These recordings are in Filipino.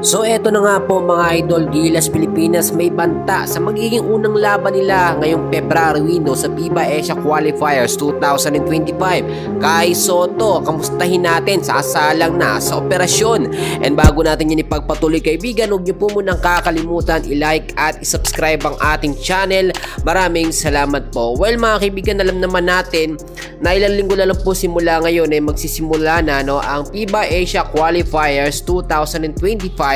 So eto na nga po mga idol, Gilas Pilipinas may banta sa magiging unang laban nila ngayong February window sa FIBA Asia Qualifiers 2025. Kai Sotto, kamustahin natin, sasalang na sa operasyon. And bago natin yan ipagpatuloy kaibigan, huwag niyo po munang kakalimutan i-like at i-subscribe ang ating channel. Maraming salamat po. Well mga kaibigan, alam naman natin na ilang linggo na lang po simula ngayon ay magsisimula na ang FIBA Asia Qualifiers 2025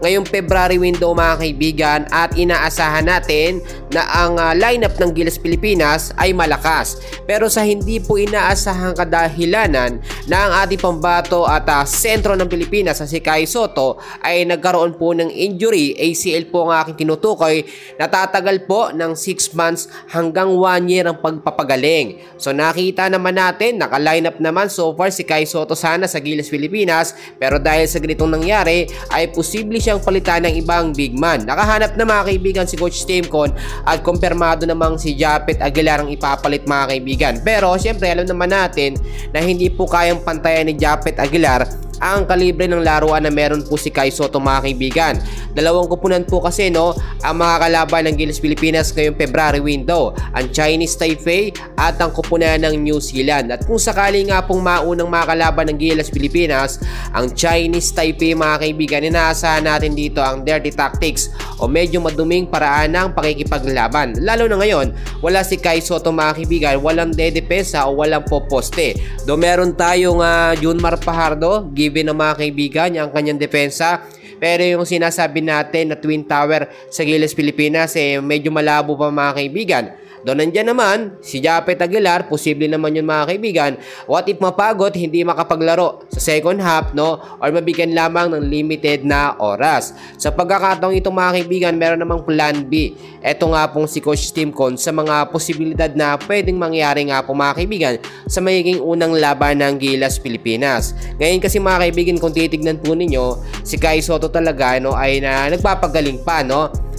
ngayong February window mga kaibigan, at inaasahan natin na ang lineup ng Gilas Pilipinas ay malakas. Pero sa hindi po inaasahang kadahilanan na ang ating pambato at sentro ng Pilipinas si Kai Sotto ay nagkaroon po ng injury, ACL po ang aking tinutukoy, natatagal po ng 6 months hanggang 1 year ang pagpapagaling. So nakita naman natin, naka-lineup naman so far si Kai Sotto sana sa Gilas Pilipinas, pero dahil sa ganitong nangyari ay posible siyang palitan ng ibang big man. Nakahanap na mga kaibigan si Coach Timcon at kumpirmado namang si Japet Aguilar ang ipapalit mga kaibigan. Pero syempre alam naman natin na hindi po kayang pantayan ni Japet Aguilar ang kalibre ng laruan na meron po si Kai Sotto mga kaibigan. Dalawang kupunan po kasi ang mga kalaban ng Gilas Pilipinas ngayong February window, ang Chinese Taipei at ang kupunan ng New Zealand. At kung sakali nga pong maunang mga kalaban ng Gilas Pilipinas ang Chinese Taipei mga kaibigan, inaasahan natin dito ang dirty tactics o medyo maduming paraan ng pakikipaglaban. Lalo na ngayon, wala si Kai Sotto mga kaibigan, walang dedepensa o walang poposte. Do meron tayong Junmar Fajardo, given na mga kaibigan ang kanyang depensa. Pero yung sinasabi natin na Twin Tower sa Gilas Pilipinas medyo malabo pa mga kaibigan. Doon nandiyan naman si Japet Aguilar, posible naman yun mga kaibigan. What if mapagod, hindi makapaglaro sa second half or mabigyan lamang ng limited na oras. Sa pagkakataong ito mga kaibigan, meron namang plan B. Ito nga pong si Coach Timcon sa mga posibilidad na pwedeng mangyari nga po mga kaibigan sa magiging unang laban ng Gilas Pilipinas. Ngayon kasi mga kaibigan, kung titignan po ninyo, si Kai Sotto talaga ay nagpapagaling pa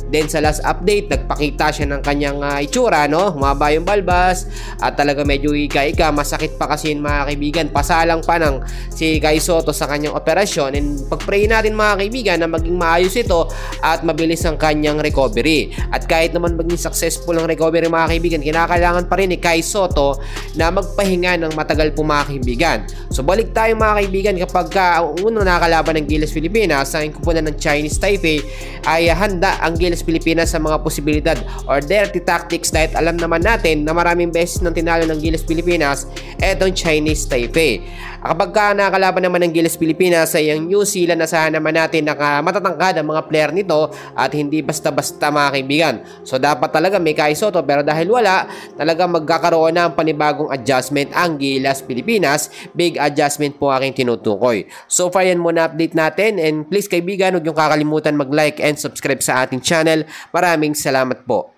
Then sa last update, nagpakita siya ng kanyang itsura, humaba yung balbas at talaga medyo ika-ika, masakit pa kasi mga kaibigan. Pasalang pa ng si Kai Sotto sa kanyang operasyon, and pagpray natin mga kaibigan na maging maayos ito at mabilis ang kanyang recovery. At kahit naman maging successful ang recovery mga kaibigan, kinakailangan pa rin ni Kai Sotto na magpahinga ng matagal po mga kaibigan. So balik tayo mga kaibigan, kapag ang unang nakalaban ng Gilas Pilipinas sa kupunan ng Chinese Taipei ay handa ang Gilas Pilipinas sa mga posibilidad or dirty tactics, dahil alam naman natin na maraming beses nang tinalo ng Gilas Pilipinas etong Chinese Taipei. Kapag nakalaban naman ng Gilas Pilipinas ay ang New Zealand, nasahan naman natin na matatangkad ang mga player nito at hindi basta-basta mga kaibigan. So dapat talaga may Kai Sotto, pero dahil wala, talaga magkakaroon ng panibagong adjustment ang Gilas Pilipinas. Big adjustment po aking tinutukoy. So far yan muna update natin, and please kaibigan, huwag niyong kakalimutan mag-like and subscribe sa ating channel. Maraming salamat po.